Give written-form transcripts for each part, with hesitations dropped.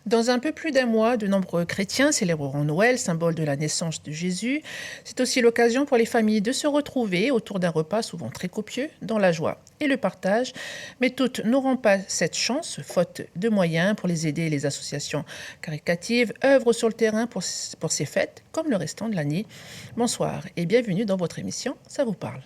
Dans un peu plus d'un mois, de nombreux chrétiens célébreront Noël, symbole de la naissance de Jésus. C'est aussi l'occasion pour les familles de se retrouver autour d'un repas souvent très copieux, dans la joie et le partage. Mais toutes n'auront pas cette chance, faute de moyens pour les aider. Les associations caritatives œuvrent sur le terrain pour ces fêtes, comme le restant de l'année. Bonsoir et bienvenue dans votre émission Ça vous parle.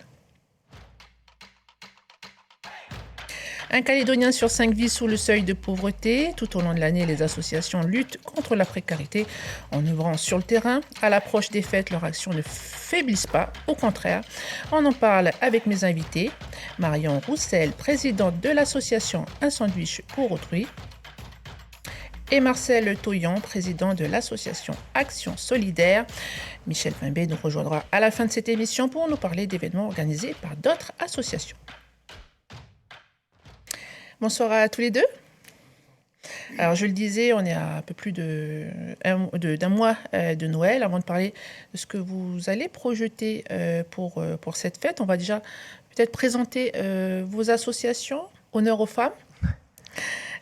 Un Calédonien sur 5 vit sous le seuil de pauvreté. Tout au long de l'année, les associations luttent contre la précarité en œuvrant sur le terrain. À l'approche des fêtes, leurs actions ne faiblissent pas. Au contraire, on en parle avec mes invités. Marion Roussel, présidente de l'association Un sandwich pour autrui. Et Marcel Toyon, président de l'association Action Solidaire. Michel Pimbé nous rejoindra à la fin de cette émission pour nous parler d'événements organisés par d'autres associations. Bonsoir à tous les deux. Alors, je le disais, on est à un peu plus d'un mois de Noël. Avant de parler de ce que vous allez projeter pour cette fête, on va déjà peut-être présenter vos associations. Honneur aux femmes.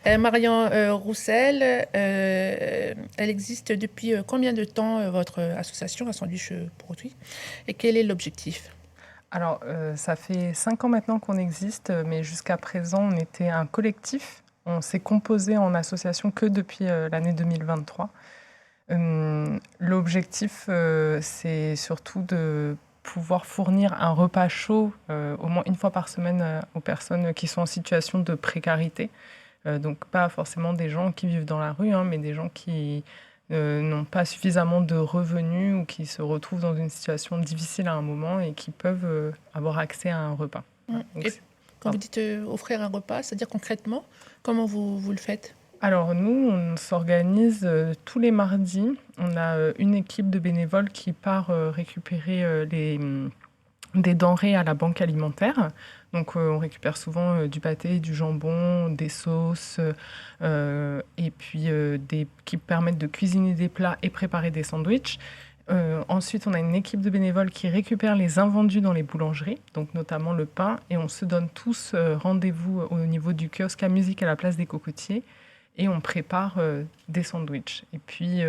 Marion Roussel, elle existe depuis combien de temps, votre association, Un sandwich pour autrui, et quel est l'objectif ? Alors, ça fait 5 ans maintenant qu'on existe, mais jusqu'à présent, on était un collectif. On s'est composé en association que depuis l'année 2023. L'objectif, c'est surtout de pouvoir fournir un repas chaud au moins une fois par semaine aux personnes qui sont en situation de précarité. Donc, pas forcément des gens qui vivent dans la rue, mais des gens qui n'ont pas suffisamment de revenus ou qui se retrouvent dans une situation difficile à un moment et qui peuvent avoir accès à un repas. Donc, quand vous dites offrir un repas, c'est-à-dire concrètement, comment vous le faites ? Alors nous, on s'organise tous les mardis. On a une équipe de bénévoles qui part récupérer des denrées à la banque alimentaire. Donc on récupère souvent du pâté, du jambon, des sauces, et puis qui permettent de cuisiner des plats et préparer des sandwichs. Ensuite, on a une équipe de bénévoles qui récupère les invendus dans les boulangeries, donc notamment le pain, et on se donne tous rendez-vous au niveau du kiosque à musique à la place des Cocotiers, et on prépare des sandwichs. Et puis,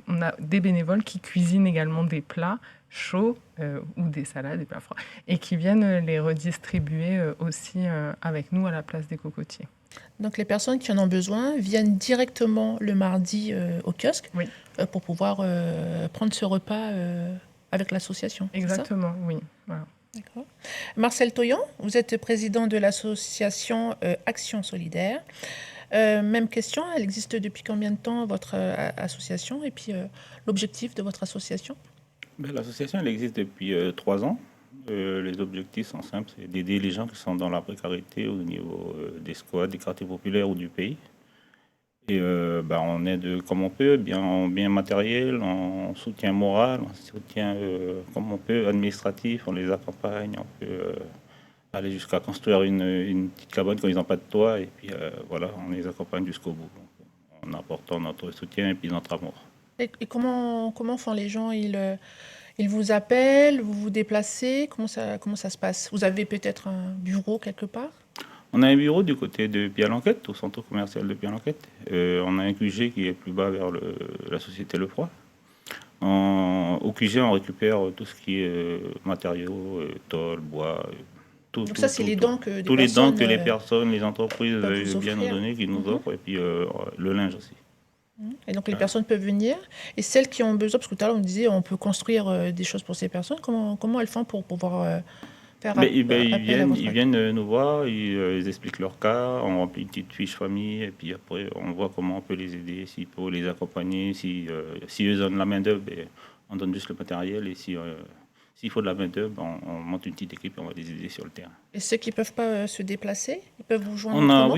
on a des bénévoles qui cuisinent également des plats chauds ou des salades, des plats froids, et qui viennent les redistribuer aussi avec nous à la place des Cocotiers. Donc les personnes qui en ont besoin viennent directement le mardi au kiosque, oui, pour pouvoir prendre ce repas avec l'association. Exactement, oui. Voilà. D'accord. Marcel Toyon, vous êtes président de l'association Action Solidaire. Même question, elle existe depuis combien de temps, votre association, et puis l'objectif de votre association ? L'association, elle existe depuis 3 ans. Les objectifs sont simples, c'est d'aider les gens qui sont dans la précarité au niveau des squats, des quartiers populaires ou du pays. Et on aide comme on peut, en bien matériel, en soutien moral, en soutien comme on peut, administratif, on les accompagne, on peut aller jusqu'à construire une petite cabane quand ils n'ont pas de toit, et puis voilà, on les accompagne jusqu'au bout, en apportant notre soutien et puis notre amour. Et comment font les gens ? Ils vous appellent, vous vous déplacez, comment ça se passe ? Vous avez peut-être un bureau quelque part ? On a un bureau du côté de Pierre-Lanquette, au centre commercial de Pierre-Lanquette. On a un QG qui est plus bas vers la société Lefroy. Au QG, on récupère tout ce qui est matériaux, tôle, bois. Donc ça, c'est les dons que tous les dons que les personnes, les entreprises viennent nous donner, qui nous offrent, et puis le linge aussi. Et donc les personnes peuvent venir, et celles qui ont besoin, parce que tout à l'heure on disait on peut construire des choses pour ces personnes, comment elles font pour pouvoir faire ils viennent nous voir, ils expliquent leur cas, on remplit une petite fiche famille, et puis après on voit comment on peut les aider, s'il faut les accompagner, si eux donnent la main d'œuvre, on donne juste le matériel, et s'il faut de la main d'œuvre, on monte une petite équipe et on va les aider sur le terrain. Et ceux qui ne peuvent pas se déplacer, ils peuvent vous joindre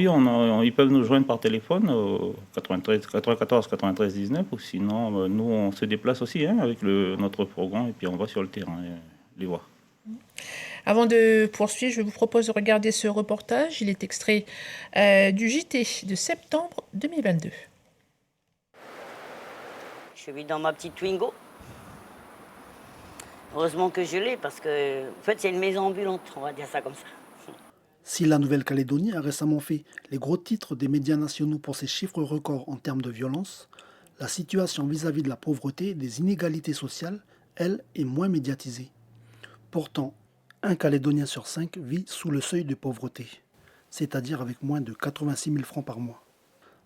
ils peuvent nous joindre par téléphone au 94 93 19, ou sinon nous on se déplace aussi avec notre fourgon, et puis on va sur le terrain les voir. Avant de poursuivre, je vous propose de regarder ce reportage. Il est extrait du JT de septembre 2022. Je suis dans ma petite Twingo. Heureusement que je l'ai, parce que en fait, c'est une maison ambulante, on va dire ça comme ça. Si la Nouvelle-Calédonie a récemment fait les gros titres des médias nationaux pour ses chiffres records en termes de violence, la situation vis-à-vis de la pauvreté et des inégalités sociales, elle, est moins médiatisée. Pourtant, un Calédonien sur 5 vit sous le seuil de pauvreté, c'est-à-dire avec moins de 86 000 francs par mois.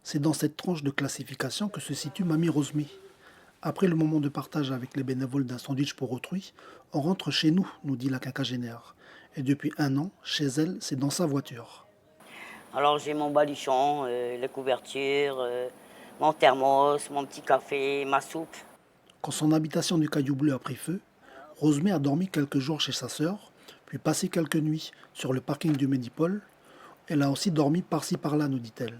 C'est dans cette tranche de classification que se situe Mamie Rosemée. Après le moment de partage avec les bénévoles d'un sandwich pour autrui, on rentre chez nous dit la quinquagénaire. Et depuis 1 an, chez elle, c'est dans sa voiture. Alors j'ai mon baluchon, les couvertures, mon thermos, mon petit café, ma soupe. Quand son habitation du Caillou Bleu a pris feu, Rosemée a dormi quelques jours chez sa sœur, puis passé quelques nuits sur le parking du Médipôle. Elle a aussi dormi par-ci par-là, nous dit-elle.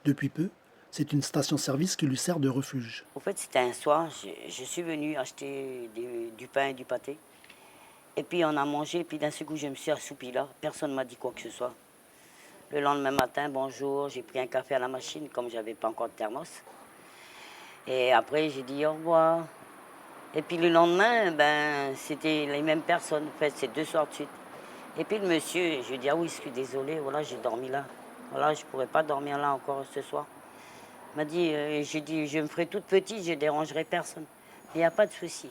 Depuis peu, c'est une station-service qui lui sert de refuge. Au fait, c'était un soir, je suis venue acheter du pain et du pâté. Et puis on a mangé, puis d'un seul coup, je me suis assoupie là. Personne ne m'a dit quoi que ce soit. Le lendemain matin, bonjour, j'ai pris un café à la machine, comme je n'avais pas encore de thermos. Et après, j'ai dit au revoir. Et puis le lendemain, c'était les mêmes personnes. En fait, c'est 2 soirs de suite. Et puis le monsieur, je lui ai dit, ah oui, je suis désolé, voilà, j'ai dormi là. Voilà, je ne pourrais pas dormir là encore ce soir. Il m'a dit, j'ai dit, je me ferai toute petite, je ne dérangerai personne. Il n'y a pas de souci.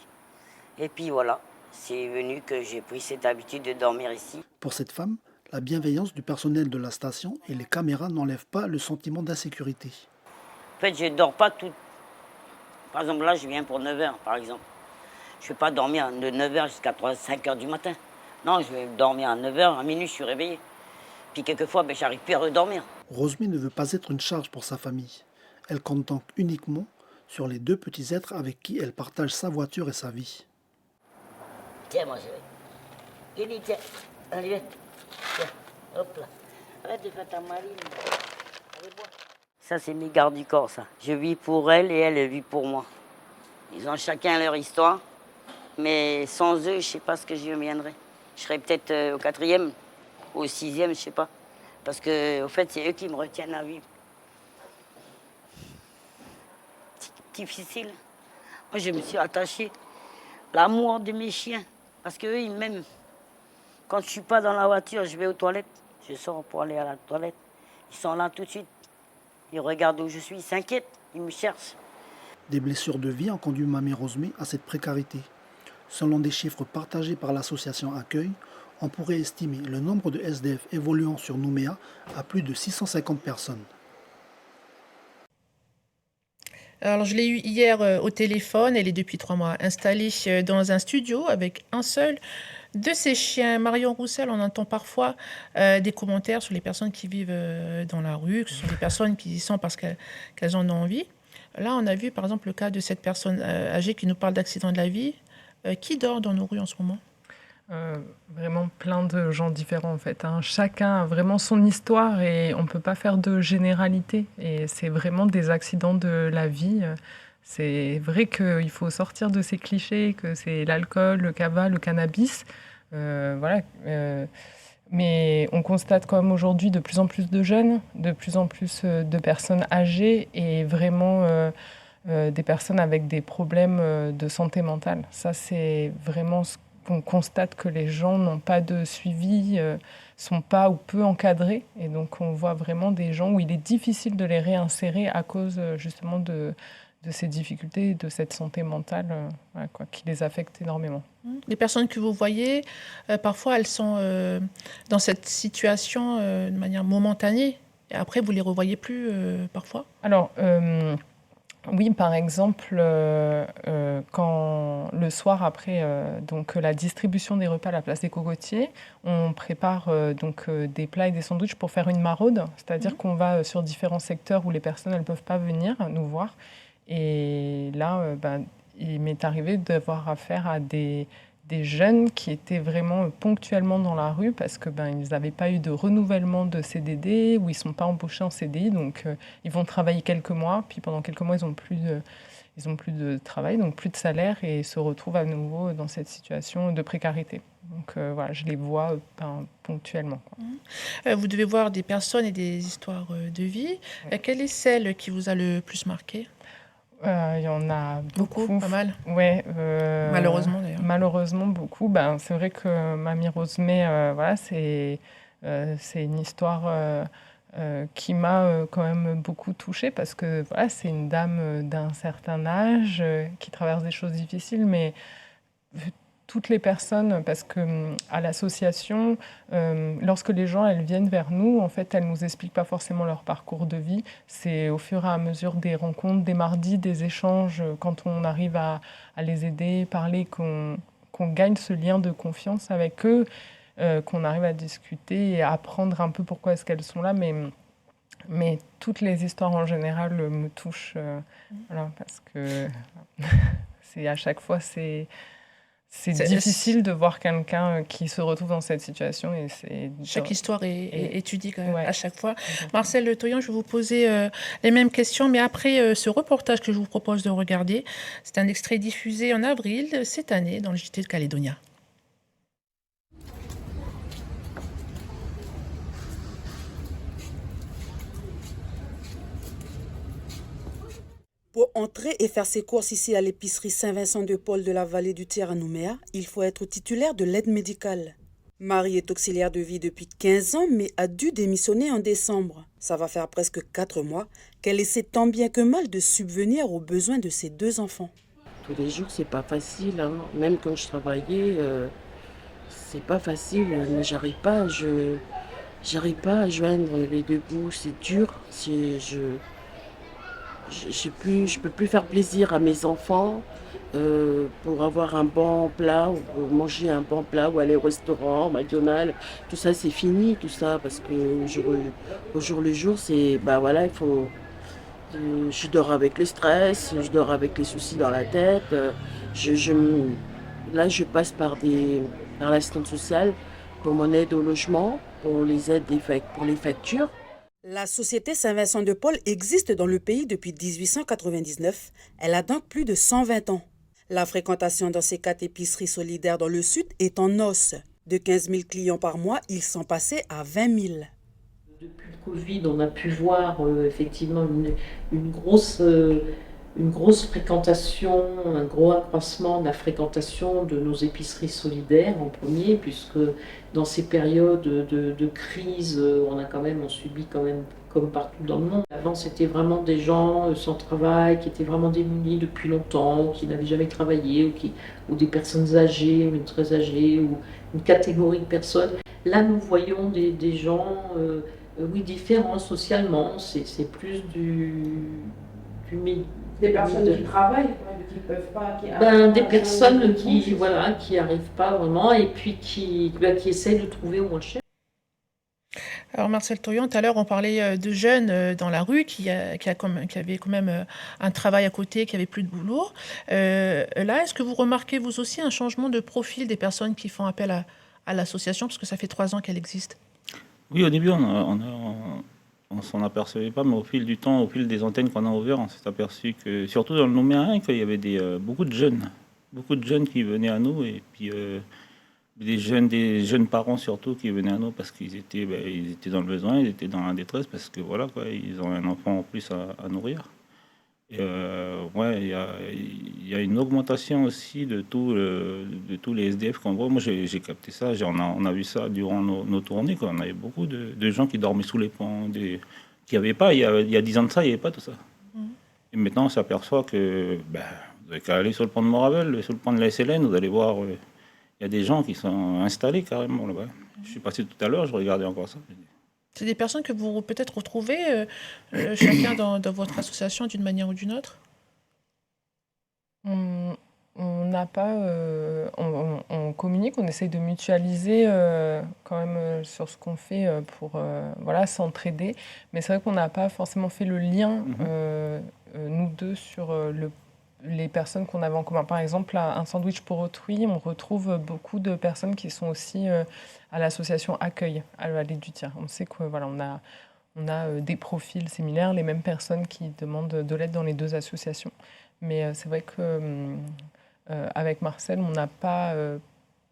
Et puis voilà, c'est venu que j'ai pris cette habitude de dormir ici. Pour cette femme, la bienveillance du personnel de la station et les caméras n'enlèvent pas le sentiment d'insécurité. En fait, je ne dors pas tout. Par exemple, là, je viens pour 9 h, par exemple. Je ne vais pas dormir de 9 h jusqu'à 5 h du matin. Non, je vais dormir à 9 h, à minuit, je suis réveillé. Puis quelquefois, j'arrive plus à redormir. Rosemée ne veut pas être une charge pour sa famille. Elle compte donc uniquement sur les 2 petits êtres avec qui elle partage sa voiture et sa vie. Tiens, moi, je vais. Tiens, allez, viens. Tiens, hop là. Arrête de faire ta marine. Allez, bois. Ça, c'est mes gardes du corps, ça. Je vis pour elle et elle vit pour moi. Ils ont chacun leur histoire. Mais sans eux, je ne sais pas ce que je deviendrais. Je serais peut-être au 4e, au 6e, je ne sais pas. Parce que, au fait, c'est eux qui me retiennent à vivre. C'est difficile. Moi, je me suis attachée à l'amour de mes chiens. Parce qu'eux, ils m'aiment. Quand je ne suis pas dans la voiture, je vais aux toilettes. Je sors pour aller à la toilette. Ils sont là tout de suite. Ils regardent où je suis, ils s'inquiètent, ils me cherchent. Des blessures de vie ont conduit Mamie Rosemée à cette précarité. Selon des chiffres partagés par l'association Accueil, on pourrait estimer le nombre de SDF évoluant sur Nouméa à plus de 650 personnes. Alors, je l'ai eu hier au téléphone. Elle est depuis 3 mois installée dans un studio avec un seul de ses chiens. Marion Roussel, on entend parfois des commentaires sur les personnes qui vivent dans la rue, que ce sont des personnes qui y sont parce qu'elles en ont envie. Là, on a vu par exemple le cas de cette personne âgée qui nous parle d'accident de la vie. Qui dort dans nos rues en ce moment ? Vraiment plein de gens différents en fait. Chacun a vraiment son histoire et on ne peut pas faire de généralité. Et c'est vraiment des accidents de la vie. C'est vrai qu'il faut sortir de ces clichés, que c'est l'alcool, le cava, le cannabis. Mais on constate quand même aujourd'hui de plus en plus de jeunes, de plus en plus de personnes âgées et vraiment des personnes avec des problèmes de santé mentale. Ça, c'est vraiment ce qu'on constate, que les gens n'ont pas de suivi, sont pas ou peu encadrés. Et donc, on voit vraiment des gens où il est difficile de les réinsérer à cause justement de ces difficultés, de cette santé mentale qui les affecte énormément. Les personnes que vous voyez, parfois, elles sont dans cette situation de manière momentanée. Et après, vous les revoyez plus parfois ? Alors, oui, par exemple, quand le soir après donc la distribution des repas à la place des Cocotiers, on prépare des plats et des sandwichs pour faire une maraude, c'est-à-dire qu'on va sur différents secteurs où les personnes ne peuvent pas venir nous voir. Et là, il m'est arrivé d'avoir affaire à des jeunes qui étaient vraiment ponctuellement dans la rue parce que ils n'avaient pas eu de renouvellement de CDD ou ils ne sont pas embauchés en CDI. Donc, ils vont travailler quelques mois, puis pendant quelques mois, ils n'ont plus de travail, donc plus de salaire et se retrouvent à nouveau dans cette situation de précarité. Donc, je les vois ponctuellement. Vous devez voir des personnes et des histoires de vie. Oui. Quelle est celle qui vous a le plus marqué ? Il y en a beaucoup. Pas mal. Ouais, malheureusement d'ailleurs. Malheureusement beaucoup. C'est vrai que Mamie Rosemée, c'est C'est une histoire qui m'a quand même beaucoup touchée parce que voilà, c'est une dame d'un certain âge qui traverse des choses difficiles, mais toutes les personnes, parce que à l'association, lorsque les gens elles viennent vers nous, en fait, elles nous expliquent pas forcément leur parcours de vie. C'est au fur et à mesure des rencontres, des mardis, des échanges, quand on arrive à les aider, parler, qu'on gagne ce lien de confiance avec eux, qu'on arrive à discuter et à apprendre un peu pourquoi est-ce qu'elles sont là, mais toutes les histoires en général me touchent, voilà, parce que c'est à chaque fois c'est difficile de voir quelqu'un qui se retrouve dans cette situation et chaque histoire est étudiée quand même, ouais, à chaque fois. exactement. Marcel Le Toyan, je vais vous poser les mêmes questions, mais après ce reportage que je vous propose de regarder, c'est un extrait diffusé en avril cette année dans le JT de Calédonia. Pour entrer et faire ses courses ici à l'épicerie Saint-Vincent-de-Paul de la vallée du Tiers à Nouméa, il faut être titulaire de l'aide médicale. Marie est auxiliaire de vie depuis 15 ans, mais a dû démissionner en décembre. Ça va faire presque 4 mois qu'elle essaie tant bien que mal de subvenir aux besoins de ses 2 enfants. Tous les jours, c'est pas facile, hein. Même quand je travaillais, c'est pas facile, mais j'arrive pas à joindre les deux bouts, c'est dur. Je peux plus faire plaisir à mes enfants pour avoir un bon plat, ou pour manger un bon plat, ou aller au restaurant, McDonald's. Tout ça, c'est fini, tout ça, parce que au jour le jour, c'est, bah voilà, il faut. Je dors avec le stress, je dors avec les soucis dans la tête. Là, je passe par l'assistante sociale pour mon aide au logement, pour les aides pour les factures. La société Saint-Vincent-de-Paul existe dans le pays depuis 1899. Elle a donc plus de 120 ans. La fréquentation dans ces 4 épiceries solidaires dans le sud est en os. De 15 000 clients par mois, ils sont passés à 20 000. Depuis le Covid, on a pu voir effectivement une grosse fréquentation, un gros accroissement de la fréquentation de nos épiceries solidaires en premier, puisque dans ces périodes de crise, on subit quand même comme partout dans le monde. Avant, c'était vraiment des gens sans travail, qui étaient vraiment démunis depuis longtemps, qui n'avaient jamais travaillé, ou des personnes âgées, ou très âgées, ou une catégorie de personnes. Là, nous voyons des gens... oui, différents socialement, c'est plus des personnes qui travaillent, qui peuvent pas... des personnes qui arrivent pas vraiment et puis qui essayent de trouver au moins cher. Alors Marcel Toyan, tout à l'heure on parlait de jeunes dans la rue qui avaient quand même un travail à côté, qui n'avaient plus de boulot. Là, est-ce que vous remarquez vous aussi un changement de profil des personnes qui font appel à l'association, parce que ça fait 3 ans qu'elle existe? Oui, au début, on s'en apercevait pas, mais au fil du temps, au fil des antennes qu'on a ouvertes, on s'est aperçu que, surtout dans le Nouméa, qu'il y avait beaucoup de jeunes qui venaient à nous, et puis des jeunes parents surtout qui venaient à nous parce qu'ils étaient dans le besoin, ils étaient dans la détresse, parce que voilà, quoi, ils ont un enfant en plus à nourrir. Et ouais, il y a une augmentation aussi de tous les SDF qu'on voit. Moi, j'ai capté ça. On a vu ça durant nos tournées, quoi. On avait beaucoup de gens qui dormaient sous les ponts, qui n'avaient pas, il y a 10 ans de ça, il n'y avait pas tout ça. Et maintenant, on s'aperçoit que vous n'avez qu'à aller sur le pont de Moravel, sur le pont de la SLN, vous allez voir, il y a des gens qui sont installés carrément là-bas. Je suis passé tout à l'heure, je regardais encore ça. C'est des personnes que vous peut-être retrouvez chacun dans votre association d'une manière ou d'une autre? On n'a pas... on communique, on essaye de mutualiser quand même sur ce qu'on fait pour s'entraider. Mais c'est vrai qu'on n'a pas forcément fait le lien, nous deux, sur les personnes qu'on avait en commun. Par exemple, à Un sandwich pour autrui, on retrouve beaucoup de personnes qui sont aussi à l'association Accueil, à la Vallée du Tiers. On sait que voilà, on a des profils similaires, les mêmes personnes qui demandent de l'aide dans les 2 associations. Mais c'est vrai que avec Marcel, on n'a pas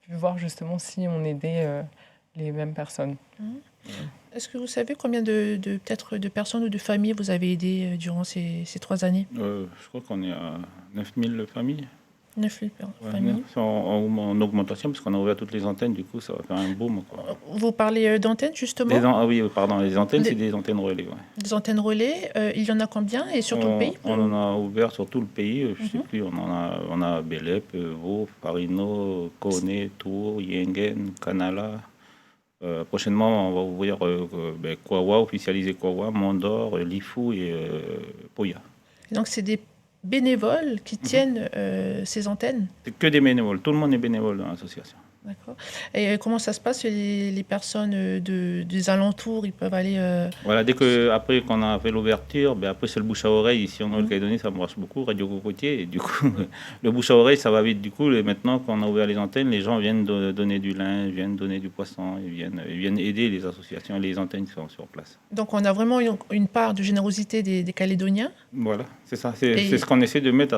pu voir justement si on aidait les mêmes personnes. Est-ce que vous savez combien peut-être de personnes ou de familles vous avez aidé durant ces 3 années? Je crois qu'on est à 9000 familles. 9 000 Ouais, familles. c'est en augmentation, parce qu'on a ouvert toutes les antennes, du coup, ça va faire un boom, quoi. Vous parlez d'antennes, justement, Ah oui, pardon, les antennes, Des- c'est des antennes relais, ouais. des antennes relais. Il y en a combien et sur tout le pays? On en a ouvert sur tout le pays, je sais plus, on a Belep, Vaud, Farino, Koné, Tours, Yengen, Kanala. Prochainement, on va ouvrir Kwawa, officialiser Kwawa, Mondor, Lifou et Poya. Donc, c'est des bénévoles qui tiennent ces antennes. C'est que des bénévoles, tout le monde est bénévole dans l'association. D'accord. Et comment ça se passe? Les personnes des alentours, ils peuvent aller... Voilà, après qu'on a fait l'ouverture, après c'est le bouche à oreille. Ici en Nouvelle-Calédonie, ça marche beaucoup, Radio Cocotier. Et du coup, le bouche à oreille, ça va vite. Du coup, maintenant qu'on a ouvert les antennes, les gens viennent donner du lin, viennent donner du poisson, ils viennent aider les associations et les antennes qui sont sur place. Donc, on a vraiment une part de générosité des Calédoniens. Voilà, c'est ça. C'est ce qu'on essaie de mettre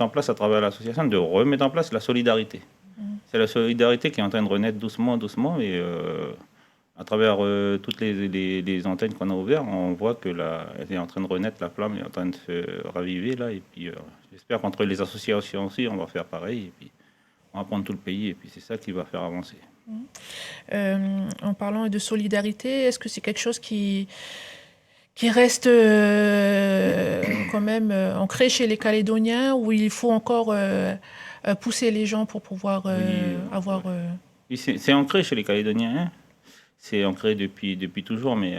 en place à travers l'association, de remettre en place la solidarité. C'est la solidarité qui est en train de renaître doucement, et à travers toutes les antennes qu'on a ouvertes, on voit que elle est en train de renaître, la flamme est en train de se raviver là, et puis j'espère qu'entre les associations aussi, on va faire pareil, et puis on va prendre tout le pays, et puis c'est ça qui va faire avancer. En parlant de solidarité, est-ce que c'est quelque chose qui reste quand même ancré chez les Calédoniens, où il faut encore pousser les gens pour pouvoir avoir... Oui, c'est ancré chez les Calédoniens, hein. C'est ancré depuis toujours, mais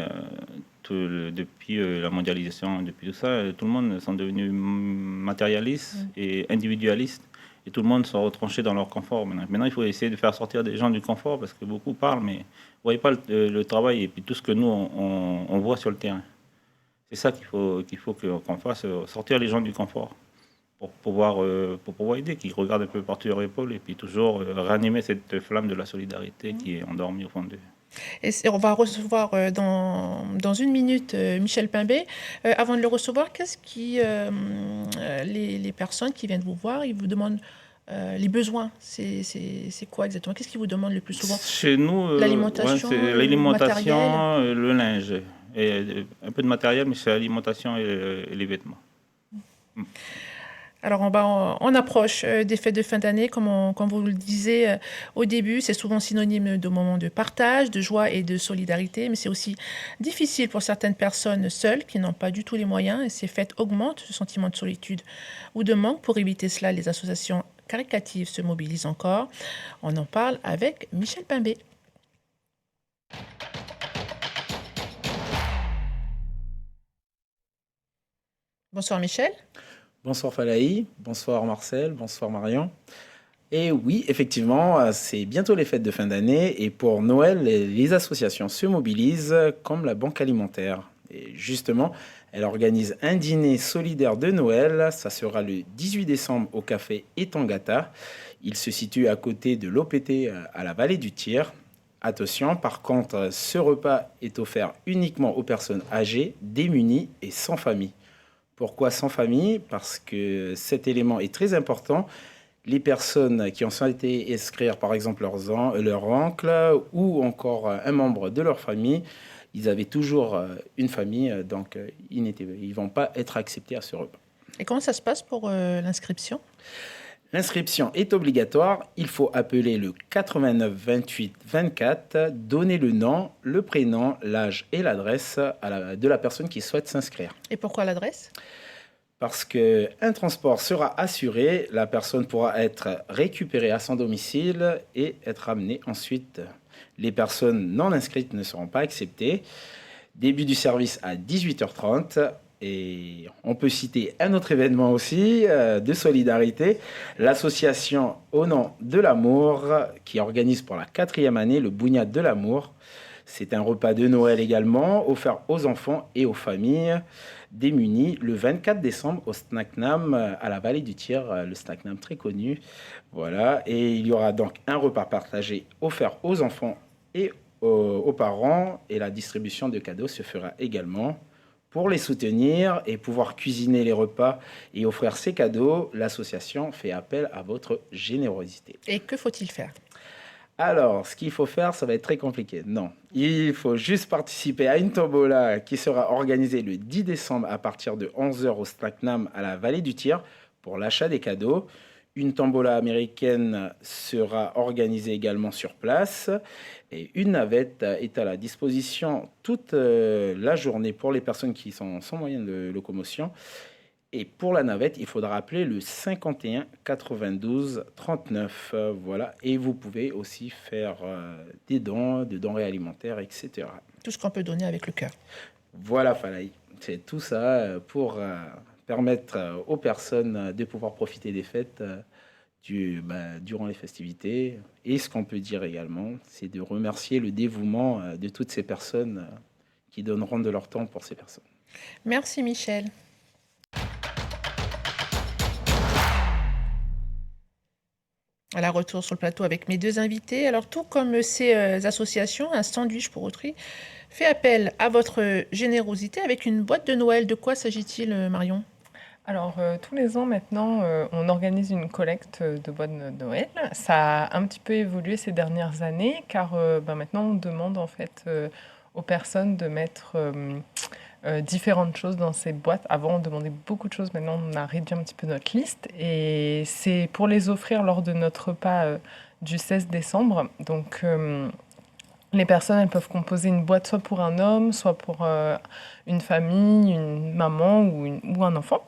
depuis la mondialisation, depuis tout ça, tout le monde sont devenus matérialistes et individualistes. Et tout le monde sont retranchés dans leur confort. Maintenant, il faut essayer de faire sortir des gens du confort, parce que beaucoup parlent, mais ne voient pas le travail et puis tout ce que nous, on voit sur le terrain. C'est ça qu'il faut qu'on fasse, sortir les gens du confort pour pouvoir aider, qu'ils regardent un peu partout leur épaule et puis toujours ranimer cette flamme de la solidarité qui est endormie au fond d'eux. Et on va recevoir dans une minute Michel Pimbé. Avant de le recevoir, qu'est-ce qui les personnes qui viennent vous voir, ils vous demandent les besoins? C'est quoi exactement? Qu'est-ce qu'ils vous demandent le plus souvent? Chez nous, l'alimentation, c'est l'alimentation, le linge, et un peu de matériel, mais c'est l'alimentation et les vêtements. Alors, on approche des fêtes de fin d'année, comme vous le disiez au début, c'est souvent synonyme de moments de partage, de joie et de solidarité, mais c'est aussi difficile pour certaines personnes seules qui n'ont pas du tout les moyens, et ces fêtes augmentent ce sentiment de solitude ou de manque. Pour éviter cela, les associations caritatives se mobilisent encore. On en parle avec Michel Pimbé. Bonsoir Michel. Bonsoir Falaï, bonsoir Marcel, bonsoir Marion. Et oui, effectivement, c'est bientôt les fêtes de fin d'année et pour Noël, les associations se mobilisent comme la Banque Alimentaire. Et justement, elle organise un dîner solidaire de Noël. Ça sera le 18 décembre au café Etangata. Il se situe à côté de l'OPT à la vallée du Tyr. Attention, par contre, ce repas est offert uniquement aux personnes âgées, démunies et sans famille. Pourquoi sans famille? Parce que cet élément est très important. Les personnes qui ont souhaité inscrire, par exemple, leur oncle ou encore un membre de leur famille, ils avaient toujours une famille, donc ils ne vont pas être acceptés à ce repas. Et comment ça se passe pour l'inscription? L'inscription est obligatoire. Il faut appeler le 89 28 24, donner le nom, le prénom, l'âge et l'adresse de la personne qui souhaite s'inscrire. Et pourquoi l'adresse? Parce qu'un transport sera assuré, la personne pourra être récupérée à son domicile et être amenée ensuite. Les personnes non inscrites ne seront pas acceptées. Début du service à 18h30. Et on peut citer un autre événement aussi de solidarité, l'association Au nom de l'amour qui organise pour la 4e année le Bougnat de l'amour. C'est un repas de Noël également, offert aux enfants et aux familles démunies le 24 décembre au Snacknam à la vallée du Tyr, le Snacknam très connu. Voilà, et il y aura donc un repas partagé offert aux enfants et aux parents et la distribution de cadeaux se fera également. Pour les soutenir et pouvoir cuisiner les repas et offrir ces cadeaux, l'association fait appel à votre générosité. Et que faut-il faire? Alors, ce qu'il faut faire, ça va être très compliqué. Non, il faut juste participer à une tombola qui sera organisée le 10 décembre à partir de 11h au Snacknam à la vallée du Tyr pour l'achat des cadeaux. Une tombola américaine sera organisée également sur place et une navette est à la disposition toute la journée pour les personnes qui sont sans moyen de locomotion. Et pour la navette, il faudra appeler le 51 92 39. Voilà. Et vous pouvez aussi faire des dons, des denrées alimentaires, etc. Tout ce qu'on peut donner avec le cœur. Voilà, Falaï. C'est tout ça pour permettre aux personnes de pouvoir profiter des fêtes durant les festivités. Et ce qu'on peut dire également, c'est de remercier le dévouement de toutes ces personnes qui donneront de leur temps pour ces personnes. Merci Michel. À la retour sur le plateau avec mes deux invités. Alors, tout comme ces associations, un sandwich pour autrui fait appel à votre générosité avec une boîte de Noël. De quoi s'agit-il, Marion ? Alors, tous les ans maintenant, on organise une collecte de boîtes de Noël. Ça a un petit peu évolué ces dernières années, car maintenant, on demande en fait aux personnes de mettre différentes choses dans ces boîtes. Avant, on demandait beaucoup de choses. Maintenant, on a réduit un petit peu notre liste. Et c'est pour les offrir lors de notre repas du 16 décembre. Donc, les personnes, elles peuvent composer une boîte soit pour un homme, soit pour une famille, une maman ou un enfant.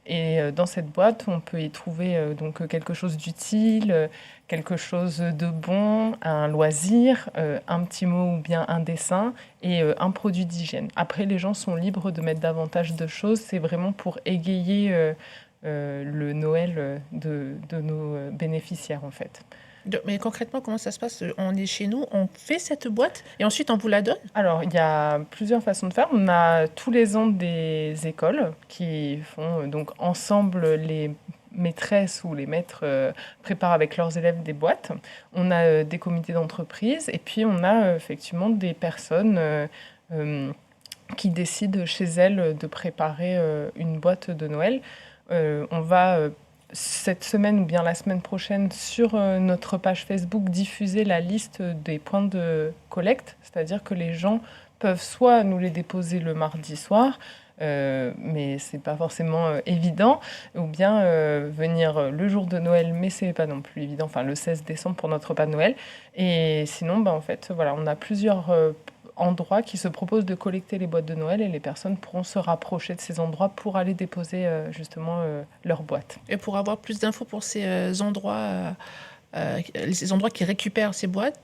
Et dans cette boîte, on peut y trouver donc quelque chose d'utile, quelque chose de bon, un loisir, un petit mot ou bien un dessin et un produit d'hygiène. Après, les gens sont libres de mettre davantage de choses. C'est vraiment pour égayer le Noël de nos bénéficiaires, en fait. Mais concrètement, comment ça se passe ? On est chez nous, on fait cette boîte et ensuite on vous la donne ? Alors, il y a plusieurs façons de faire. On a tous les ans des écoles qui font donc ensemble, les maîtresses ou les maîtres préparent avec leurs élèves des boîtes. On a des comités d'entreprise et puis on a effectivement des personnes qui décident chez elles de préparer une boîte de Noël. On va cette semaine ou bien la semaine prochaine sur notre page Facebook diffuser la liste des points de collecte, c'est-à-dire que les gens peuvent soit nous les déposer le mardi soir, mais c'est pas forcément évident, ou bien venir le jour de Noël, mais c'est pas non plus évident, enfin le 16 décembre pour notre repas de Noël. Et sinon, en fait, voilà, on a plusieurs endroits qui se proposent de collecter les boîtes de Noël et les personnes pourront se rapprocher de ces endroits pour aller déposer justement leurs boîtes. Et pour avoir plus d'infos pour ces endroits qui récupèrent ces boîtes,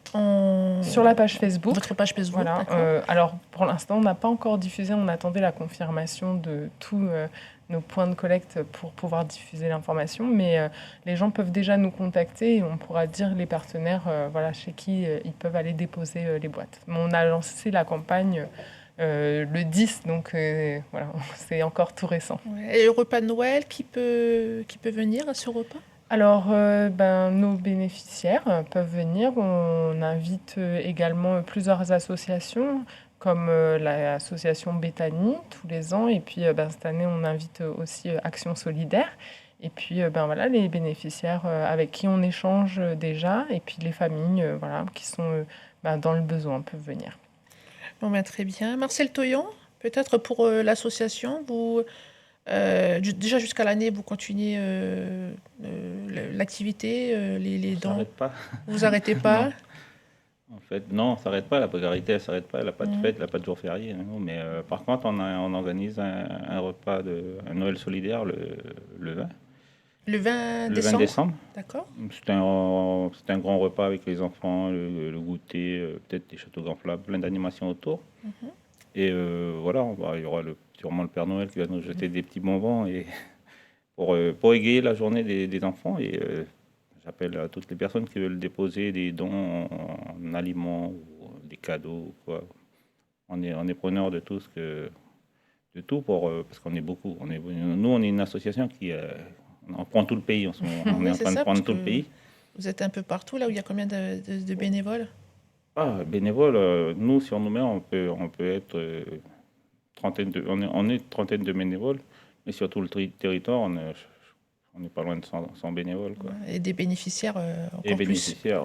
sur la page Facebook. Votre page Facebook, voilà. Alors, pour l'instant, on n'a pas encore diffusé. On attendait la confirmation de tous nos points de collecte pour pouvoir diffuser l'information. Mais les gens peuvent déjà nous contacter et on pourra dire les partenaires chez qui ils peuvent aller déposer les boîtes. Mais on a lancé la campagne le 10, donc voilà, c'est encore tout récent. Ouais. Et le repas de Noël, qui peut venir à ce repas ? Alors, nos bénéficiaires peuvent venir. On invite également plusieurs associations, comme l'association Béthanie, tous les ans. Et puis, cette année, on invite aussi Action Solidaire. Et puis, les bénéficiaires avec qui on échange déjà. Et puis, les familles qui sont dans le besoin peuvent venir. Bon, très bien. Marcel Toyon, peut-être pour l'association, vous... déjà jusqu'à l'année, vous continuez l'activité, les dons. S'arrête pas. Vous arrêtez pas. En fait, non, ça s'arrête pas. La précarité, elle s'arrête pas. Elle n'a pas de fête, elle n'a pas de jour férié. Non. Mais par contre, on organise un repas un Noël solidaire le 20. Le 20 décembre. 20 décembre. D'accord. C'est un grand repas avec les enfants, le goûter, peut-être des châteaux gonflables, plein d'animations autour. Et il y aura sûrement le Père Noël qui va nous jeter des petits bonbons et pour égayer la journée des enfants. Et j'appelle à toutes les personnes qui veulent déposer des dons en aliments ou des cadeaux. Quoi. On est preneurs de tout parce qu'on est beaucoup. Nous, on est une association qui on prend tout le pays. On est en train de prendre tout le pays. Vous êtes un peu partout, là où il y a combien de bénévoles ? Bénévoles, nous, si on nous met, on peut être on est trentaine de bénévoles, mais sur tout le territoire, on n'est pas loin de 100 bénévoles. Quoi. Et des bénéficiaires encore plus. Bénéficiaires.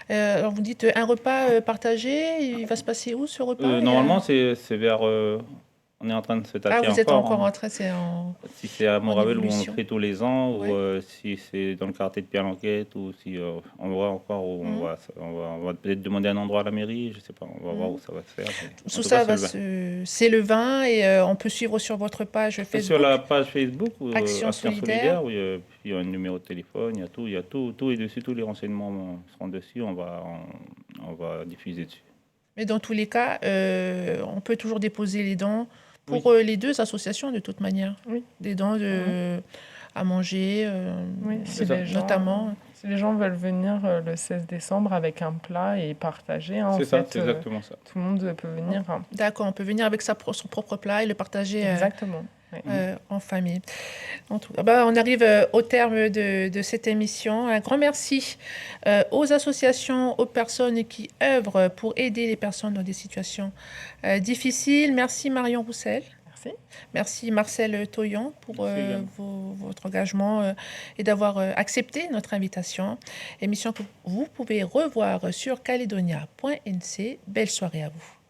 Alors vous dites un repas partagé, il va se passer où ce repas Normalement, c'est vers On est en train de se tâter Ah, vous êtes encore hein. en train, c'est en... Si c'est à Montravel où on évolution. le fait tous les ans, Ouais. ou si c'est dans le quartier de Pierre-Lanquette, ou si on voit encore où on va peut-être demander un endroit à la mairie, je sais pas, on va voir où ça va se faire. Mais en Tout tout ça cas, va c'est le 20. c'est le 20 et on peut suivre sur votre page Facebook. Sur la page Facebook, Action Action Solidaire. Solidaire, puis il y a un numéro de téléphone, il y a tout est dessus, tous les renseignements seront dessus, on va diffuser dessus. Mais dans tous les cas, on peut toujours déposer les dons pour les deux associations de toute manière. Oui. Des dons à manger, Oui, notamment. Si les gens veulent venir le 16 décembre avec un plat et partager, hein, C'est en ça, fait, c'est exactement ça. tout le monde peut venir. Hein. D'accord, on peut venir avec son propre plat et le partager Exactement. en famille. En tout cas, on arrive au terme de cette émission. Un grand merci aux associations, aux personnes qui œuvrent pour aider les personnes dans des situations difficiles. Merci Marion Roussel. Merci. Merci Marcel Toyon pour votre engagement et d'avoir accepté notre invitation. Émission que vous pouvez revoir sur caledonia.nc. Belle soirée à vous.